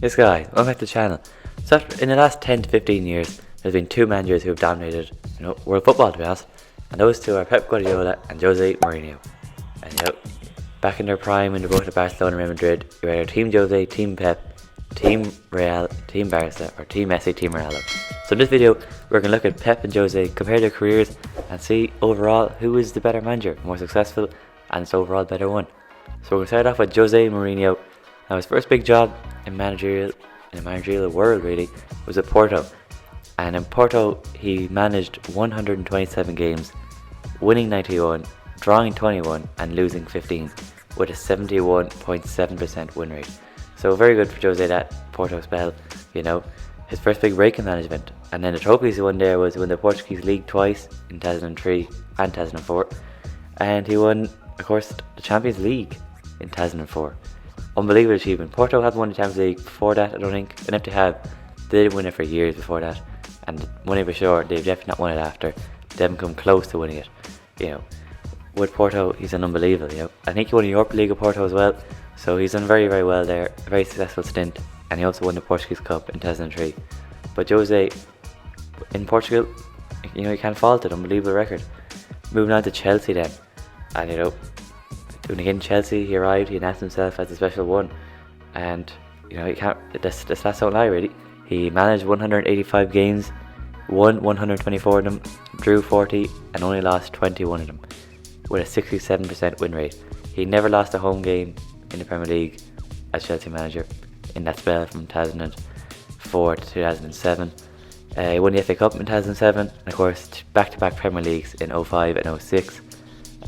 Yes guys, welcome back to the channel. So in the last 10 to 15 years, there's been two managers who have dominated, world football to be honest. And those two are Pep Guardiola and Jose Mourinho. And back in their prime when they were both at Barcelona and Real Madrid, you were either Team Jose, Team Pep, Team Real, Team Barca, or Team Messi, Team Ronaldo. So in this video, we're going to look at Pep and Jose, compare their careers, and see overall who is the better manager, more successful, and its overall better one. So we're going to start off with Jose Mourinho. Now his first big job in the managerial world really was at Porto, and in Porto he managed 127 games, winning 91, drawing 21 and losing 15 with a 71.7% win rate. So very good for Jose that Porto spell, his first big break in management. And then the trophies he won there was he won the Portuguese League twice in 2003 and 2004, and he won of course the Champions League in 2004. Unbelievable achievement. Porto haven't won the Champions League before that, I don't think. And if they have, they didn't win it for years before that. And winning for sure, they've definitely not won it after. They haven't come close to winning it. With Porto, he's an unbelievable. I think he won the Europa League of Porto as well. So he's done very, very well there. A very successful stint. And he also won the Portuguese Cup in 2003. But Jose, in Portugal, he can't fault it. Unbelievable record. Moving on to Chelsea then. And when again Chelsea, he arrived, he announced himself as a special one, and he can't. The stats don't lie really. He managed 185 games, won 124 of them, drew 40, and only lost 21 of them, with a 67% win rate. He never lost a home game in the Premier League as Chelsea manager in that spell from 2004 to 2007. He won the FA Cup in 2007, and of course back-to-back Premier Leagues in 05 and 06.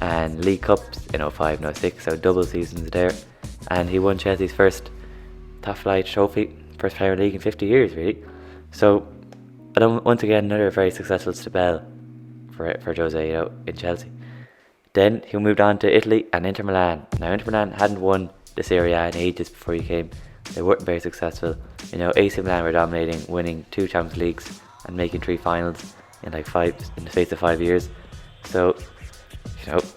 And League Cups in 05 and 06, so double seasons there. And he won Chelsea's first top flight trophy, first Premier League in 50 years really. So once again another very successful spell for Jose, in Chelsea. Then he moved on to Italy and Inter Milan. Now Inter Milan hadn't won the Serie A in ages before he came. They weren't very successful. AC Milan were dominating, winning 2 Champions Leagues and making 3 finals in the space of 5 years. So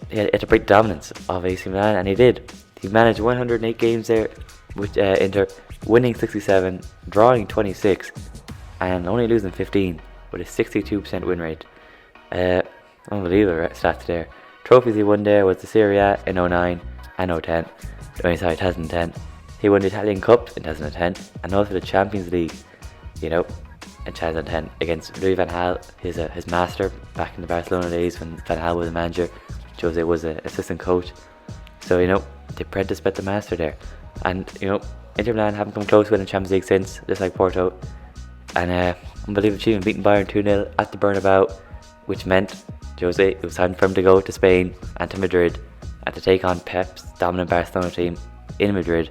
he had to break dominance of AC Milan, and he did. He managed 108 games there with Inter, winning 67, drawing 26, and only losing 15 with a 62% win rate. Unbelievable stats there. Trophies he won there was the Serie A in 09 and 2010. He won the Italian Cup in 2010, and also the Champions League, in 2010 against Louis van Gaal, his master back in the Barcelona days when Van Gaal was a manager. Jose was an assistant coach, so the apprentice met the master there. And Inter Milan haven't come close to winning the Champions League since, just like Porto. And unbelievable achievement, beating Bayern 2-0 at the Bernabeu, which meant it was time for him to go to Spain and to Madrid and to take on Pep's dominant Barcelona team in Madrid.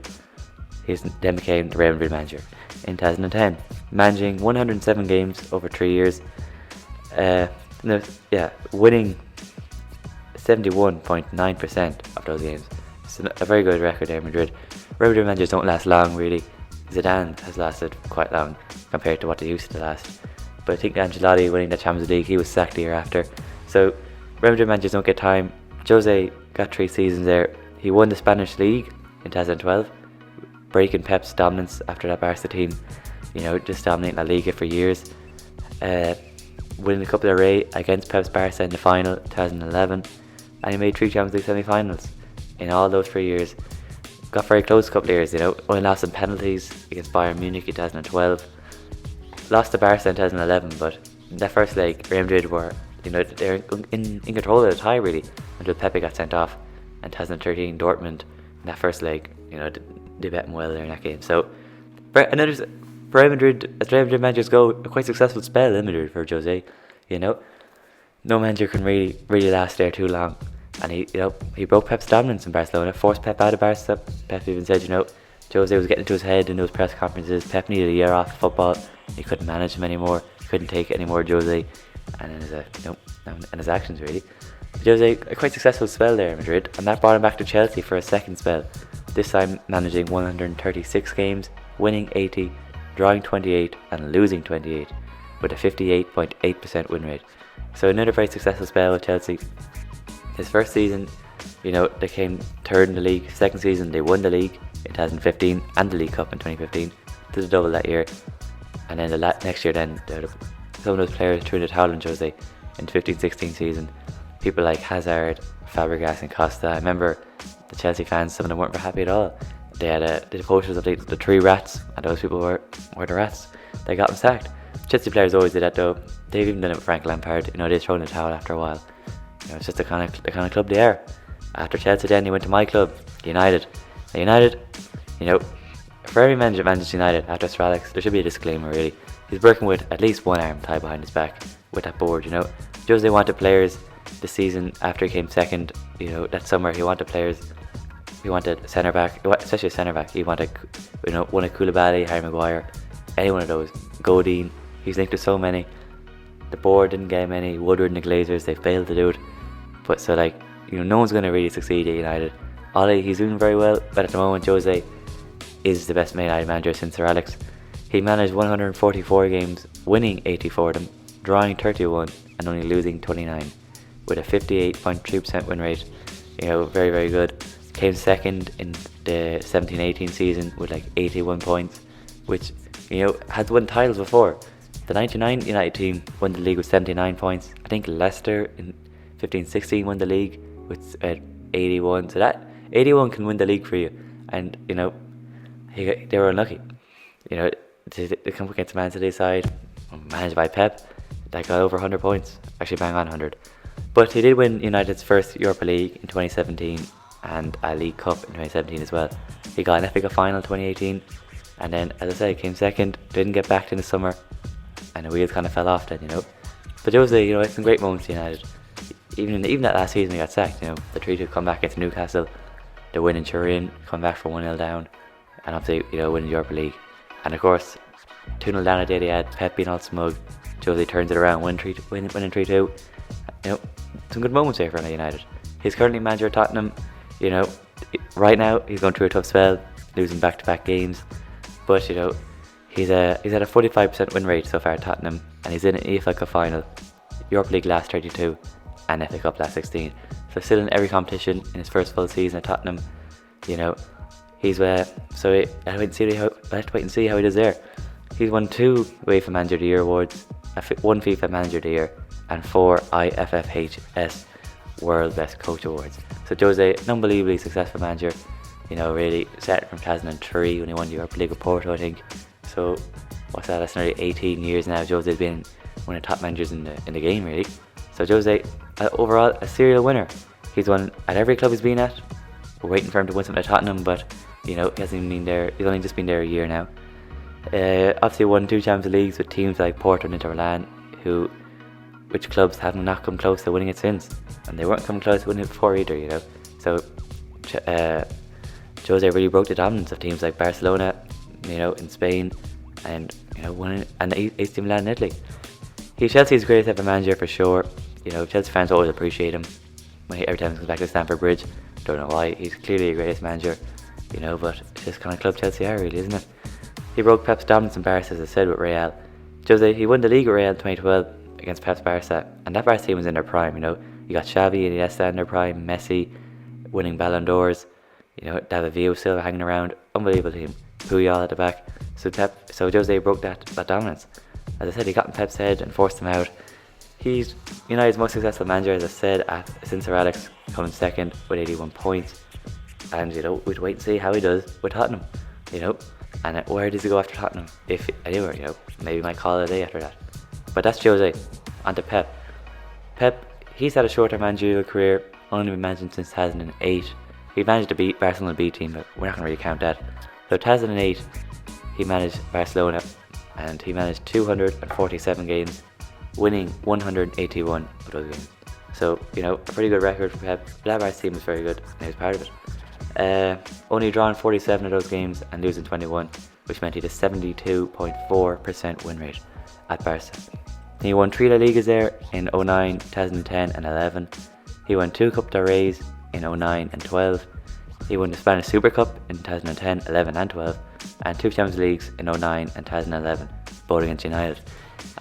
He then became the Real Madrid manager in 2010, managing 107 games over 3 years, winning 71.9% of those games. It's a very good record there in Madrid. Real Madrid managers don't last long really. Zidane has lasted quite long compared to what they used to last. But I think Ancelotti winning the Champions League, he was sacked the year after. So Real Madrid managers don't get time. Jose got 3 seasons there. He won the Spanish League in 2012, breaking Pep's dominance after that Barca team, just dominating La Liga for years. Winning the Copa del Rey against Pep's Barca in the final 2011, and he made 3 Champions League semi-finals in all those 3 years. Got very close a couple of years, only lost in penalties against Bayern Munich in 2012. Lost to Barca in 2011, but in that first leg, Real Madrid were, they were in control of the tie really until Pepe got sent off. And 2013 Dortmund in that first leg, they bet him well there in that game. So Real Madrid, as Real Madrid managers go, a quite successful spell in Madrid for Jose. No manager can really last there too long. And he broke Pep's dominance in Barcelona, forced Pep out of Barca. Pep even said, Jose was getting into his head in those press conferences. Pep needed a year off football. He couldn't manage him anymore. He couldn't take it anymore, Jose, and his actions really. Jose, a quite successful spell there in Madrid, and that brought him back to Chelsea for a second spell. This time managing 136 games, winning 80, drawing 28, and losing 28, with a 58.8% win rate. So another very successful spell with Chelsea. His first season, they came third in the league. Second season, they won the league in 2015 and the League Cup in 2015. did a double that year, and then the next year, then some of those players threw in the towel on Jose in the 15-16 season. People like Hazard, Fabregas, and Costa. I remember the Chelsea fans; some of them weren't very happy at all. They had the posters of the three rats, and those people were the rats. They got them sacked. Chelsea players always did that though. They've even done it with Frank Lampard. They throw in the towel after a while. It's just the kind of club they are. After Chelsea, then he went to my club, United. Now, United, for every manager that manages United after Sir Alex, there should be a disclaimer really. He's working with at least one arm tied behind his back with that board. Jose wanted players this season after he came second. That summer he wanted players. He wanted centre back, especially centre back. He wanted, one of Koulibaly, Harry Maguire, any one of those. Godin. He's linked to so many. The board didn't get him any. Woodward and the Glazers, they failed to do it. But so no one's going to really succeed at United. Ollie, he's doing very well, but at the moment Jose is the best United manager since Sir Alex. He managed 144 games, winning 84 of them, drawing 31 and only losing 29, with a 58.3% win rate. Very, very good. Came second in the 17-18 season with 81 points, which has won titles before. The 99 United team won the league with 79 points. I think Leicester in 15-16 won the league with 81. So that 81 can win the league for you. And they were unlucky. They come against the Man City side, managed by PEP, that got over 100 points. Actually, bang on 100. But he did win United's first Europa League in 2017 and a League Cup in 2017 as well. He got an FA Cup final in 2018, and then, as I said, came second. Didn't get back in the summer, and the wheels kind of fell off then. But Jose, it's some great moments for United. Even that last season, he got sacked. The 3-2 comeback against Newcastle, the win in Turin, come back from 1-0 down, and obviously winning the Europa League. And of course, 2-0 down a day they had, Pep being all smug. Jose turns it around, winning 3-2. Some good moments here for United. He's currently manager of Tottenham. Right now he's going through a tough spell, losing back-to-back games. But he's had a 45% win rate so far at Tottenham, and he's in an EFL Cup final, Europa League last 32, and FA Cup last 16. So still in every competition in his first full season at Tottenham. He's so I have to wait and see how he does there. He's won 2 UEFA Manager of the Year awards, 1 FIFA Manager of the Year, and 4 IFFHS World Best Coach Awards. So Jose, an unbelievably successful manager. Really started from 2003 when he won the Europa League with Porto, I think. So what's that? That's nearly 18 years now. Jose's been one of the top managers in the game, really. So Jose, overall, a serial winner. He's won at every club he's been at. We're waiting for him to win something at Tottenham, but he hasn't even been there. He's only just been there a year now. Obviously won 2 Champions Leagues with teams like Porto and Inter Milan, which clubs have not come close to winning it since, and they weren't coming close to winning it before either. So Jose really broke the dominance of teams like Barcelona, in Spain, and won and AC Milan in Italy. He's Chelsea's greatest ever manager for sure. Chelsea fans always appreciate him every time he comes back to Stamford Bridge. Don't know why. He's clearly the greatest manager, but it's just kind of club Chelsea are, really, isn't it? He broke Pep's dominance in Barca, as I said, with Real. Jose, he won the league with Real in 2012 against Pep's Barca, and that Barca team was in their prime. You got Xavi and Iniesta in their prime, Messi winning Ballon d'Ors. David Villa still hanging around. Unbelievable team. Puyol at the back. So Jose broke that dominance. As I said, he got in Pep's head and forced him out. He's United's most successful manager, as I said, since Sir Alex, coming second with 81 points. And we'd wait and see how he does with Tottenham. And where does he go after Tottenham? If anywhere, maybe he might call it a day after that. But that's Jose. On to Pep. Pep, he's had a shorter managerial career, only been managing since 2008. He managed the Barcelona B team, but we're not going to really count that. So 2008, he managed Barcelona, and he managed 247 games, winning 181 of those games. So, a pretty good record for Pep. That Barca team was very good, and he was part of it. Only drawn 47 of those games and losing 21, which meant he had a 72.4% win rate at Barca. He won 3 La Ligas there in 09, 2010 and 11. He won 2 Cup del Reys in 09 and 12. He won the Spanish Super Cup in 2010, 11 and 12, and 2 Champions Leagues in 09 and 2011, both against United,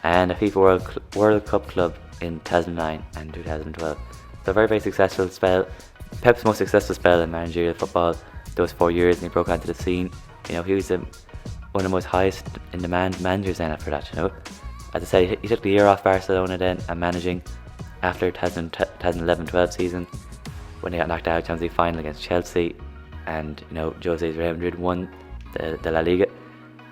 and a FIFA World Cup club in 2009 and 2012. So a very, very successful spell. Pep's most successful spell in managerial football, those 4 years, and he broke onto the scene. He was one of the most highest in demand managers then after that, you know. As I say, he took the year off Barcelona then and managing after 2011-12 season when they got knocked out Champions League final against Chelsea, and you know Jose's Real Madrid won the La Liga.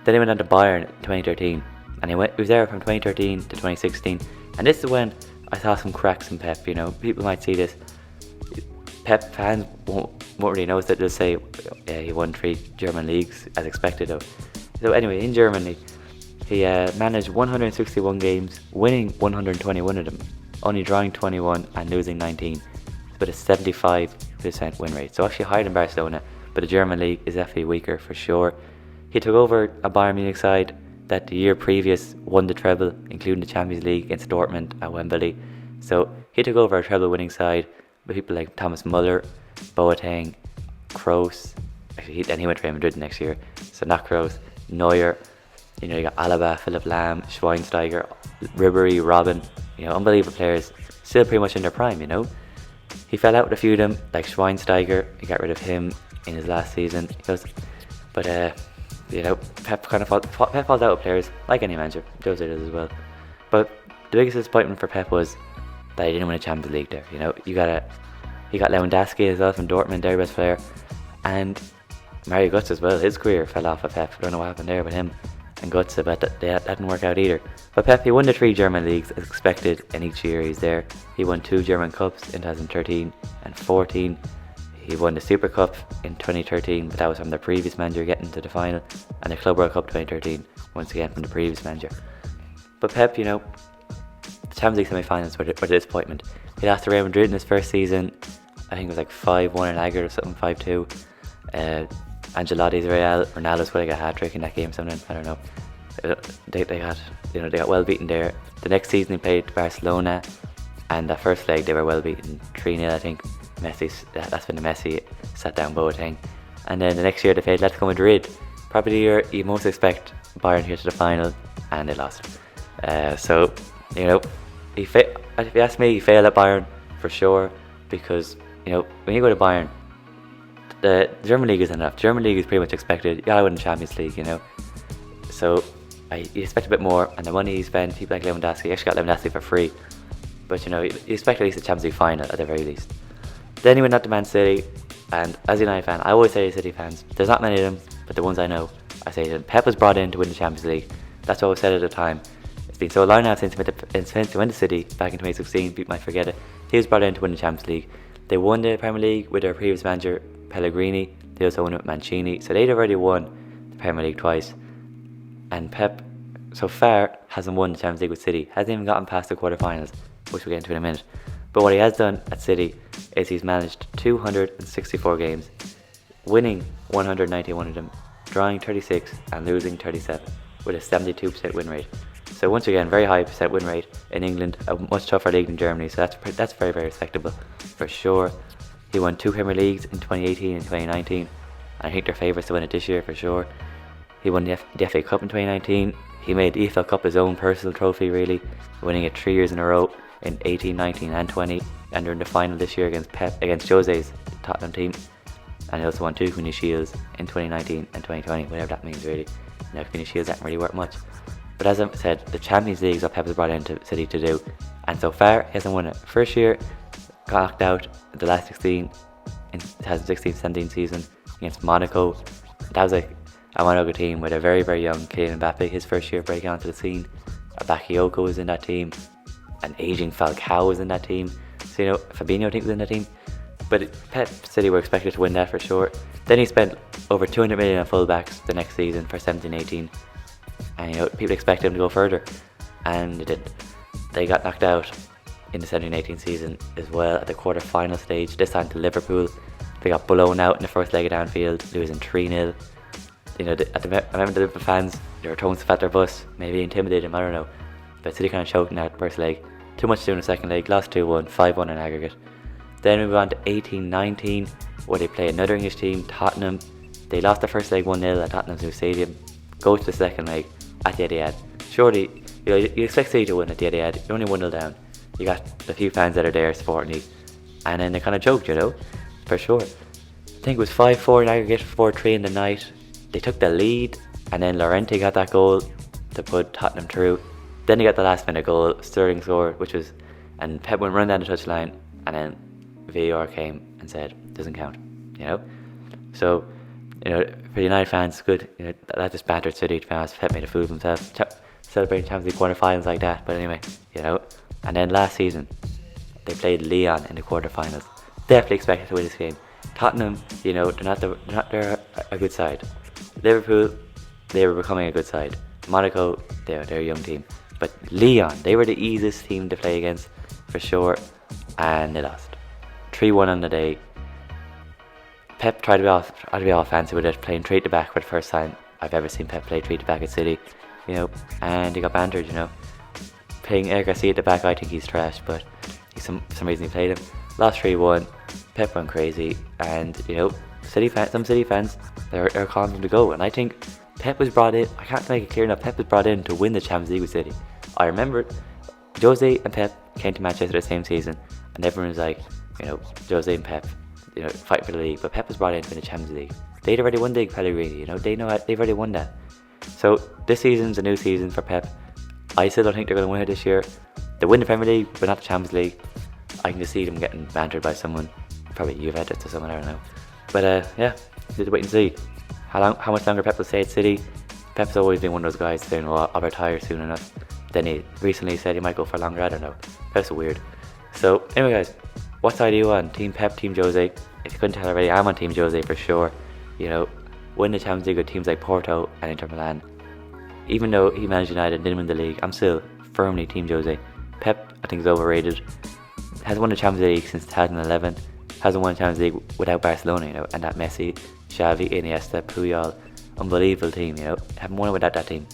Then he went on to Bayern in 2013, and he was there from 2013 to 2016. And this is when I saw some cracks in Pep. You know, people might see this. Pep fans won't really notice it. They'll say, yeah, he won 3 German leagues as expected though. So anyway, in Germany, he managed 161 games, winning 121 of them, only drawing 21 and losing 19, with a 75% win rate. So actually higher than Barcelona, but the German league is definitely weaker for sure. He took over a Bayern Munich side that the year previous won the treble, including the Champions League against Dortmund at Wembley. So he took over a treble winning side with people like Thomas Muller, Boateng, Kroos. Actually, then he went to Real Madrid next year. So not Kroos, Neuer. You know, you got Alaba, Philipp Lahm, Schweinsteiger, Ribery, Robben. You know, unbelievable players, still pretty much in their prime. You know, he fell out with a few of them, like Schweinsteiger. He got rid of him in his last season. But you know, Pep falls out with players like any manager. Jose does as well. But the biggest disappointment for Pep was that he didn't win a Champions League there. You know, he got Lewandowski as well from Dortmund, their best player, and Mario Götze as well. His career fell off of Pep. I don't know what happened there with him and Götze, but that didn't work out either. But Pep, he won the 3 German leagues as expected, and each year he's there. He won 2 German Cups in 2013 and 14. He won the Super Cup in 2013, but that was from the previous manager getting to the final, and the Club World Cup 2013, once again from the previous manager. But Pep, you know, the Champions League semi-finals were the disappointment. He lost to Real Madrid in his first season. I think it was like 5-1 in aggregate or something, 5-2. Ancelotti's Real, Ronaldo's probably got a hat-trick in that game, something, I don't know. They got well beaten there. The next season he played Barcelona, and that first leg they were well beaten 3-0, I think. That's when the Messi sat down Boateng. And then the next year they played Atletico Madrid, probably the year you most expect Bayern here to the final, and they lost. So you know, if you ask me, he failed at Bayern for sure, because you know when you go to Bayern, the German league isn't enough. German league is pretty much expected. You gotta win the Champions League, you know. So you expect a bit more, and the money you spend, people like Lewandowski, you actually got Lewandowski for free. But you know, you expect at least a Champions League final at the very least. Then he went out to Man City, and as a United fan, I always say to City fans, there's not many of them, but the ones I know, I say to them, Pep was brought in to win the Champions League. That's what I said at the time. It's been so long now since he went to City back in 2016, people might forget it. He was brought in to win the Champions League. They won the Premier League with their previous manager, Pellegrini. They also won it with Mancini, so they'd already won the Premier League twice. And Pep, so far, hasn't won the Champions League with City, hasn't even gotten past the quarterfinals, which we'll get into in a minute. But what he has done at City is he's managed 264 games, winning 191 of them, drawing 36 and losing 37, with a 72% win rate. So once again, very high percent win rate in England, a much tougher league than Germany, so that's very, very respectable for sure. He won 2 Premier Leagues in 2018 and 2019, and I think they're favourites to win it this year for sure. He won the FA Cup in 2019. He made the EFL Cup his own personal trophy, really, winning it 3 years in a row in 18, 19 and 20, and they're in the final this year against Jose's Tottenham team. And he also won 2 Community Shields in 2019 and 2020, whatever that means really. Now Community Shields aren't really worth much. But as I said, the Champions League is what Pep has brought into City to do, and so far he hasn't won it. First year, got knocked out at the last 16 in 2016-17 season against Monaco. That was like a Monaco team with a very, very young Kylian Mbappe, his first year breaking onto the scene. Bakayoko was in that team, an aging Falcao was in that team. So you know, Fabinho I think was in that team. But Pep City were expected to win that for sure. Then he spent over 200 million on fullbacks the next season for 17-18. And you know, people expected him to go further, and they didn't. They got knocked out in the 17-18 season as well at the quarter-final stage, this time to Liverpool. They got blown out in the first leg of Anfield, losing 3-0. You know, I remember the Liverpool fans, they were throwing stuff at their bus, maybe intimidated them, I don't know. But City kind of choked in that first leg. Too much to do in the second leg, lost 2-1, 5-1 in aggregate. Then we move on to 18-19, where they play another English team, Tottenham. They lost the first leg 1-0 at Tottenham's new stadium. Go to the second leg at the Etihad. Surely, you know, you expect City to win at the Etihad. You're only 1-0 down. You got a few fans that are there supporting you, and then they kind of choked, you know, for sure. I think it was 5-4 in aggregate, 4-3 in the night. They took the lead and then Llorente got that goal to put Tottenham through. Then he got the last minute goal, Sterling scored, and Pep went run down the touchline, and then VAR came and said, doesn't count, you know? So, you know, for United fans, it's good, you know, that just battered City, to be honest. Pep made a fool of himself, celebrating Champions League quarterfinals like that, but anyway, you know. And then last season, they played Lyon in the quarterfinals. Definitely expected to win this game. Tottenham, you know, they're a good side. Liverpool, they were becoming a good side. Monaco, they're a young team. But Lyon, they were the easiest team to play against, for sure, and they lost. 3-1 on the day. Pep tried to be all fancy with it, playing 3 at the back for the first time I've ever seen Pep play 3 at the back at City, you know, and he got bantered, you know. Playing Eric Garcia at the back, I think he's trash, but for some reason he played him. Lost 3-1, Pep went crazy, and, you know, some City fans, they're calling him to go, and I think Pep was brought in, I can't make it clear enough, Pep was brought in to win the Champions League with City. I remember Jose and Pep came to Manchester the same season, and everyone was like, you know, Jose and Pep, you know, fight for the league, but Pep was brought in to win the Champions League. They'd already won the league, Pellegrini, you know, they've already won that. So this season's a new season for Pep. I still don't think they're going to win it this year. They win the Premier League, but not the Champions League. I can just see them getting bantered by someone, probably Juventus or someone, I don't know. But yeah, just wait and see how much longer Pep will stay at City. Pep's always been one of those guys saying, well, I'll retire soon enough. Then he recently said he might go for longer, I don't know. That's weird. So anyway guys, what side are you on? Team Pep, Team Jose? If you couldn't tell already, I'm on Team Jose for sure. You know, win the Champions League with teams like Porto and Inter Milan. Even though he managed United and didn't win the league, I'm still firmly Team Jose. Pep, I think, is overrated. Hasn't won the Champions League since 2011. Hasn't won the Champions League without Barcelona, you know, and that Messi, Xavi, Iniesta, Puyol, unbelievable team, you know. Haven't won it without that team.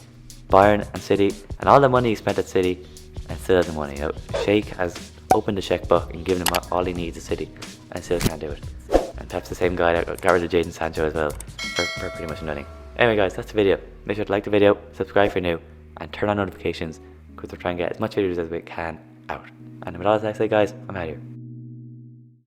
Bayern and City, and all the money he spent at City, and still hasn't won it, you know. Sheikh has opened the checkbook and given him all he needs at City, and still can't do it. And Pep's the same guy that got rid of Jadon Sancho as well, for pretty much nothing. Anyway guys, that's the video. Make sure to like the video, subscribe if you're new, and turn on notifications, because we're trying to get as much videos as we can out. And with all that I say guys, I'm out of here.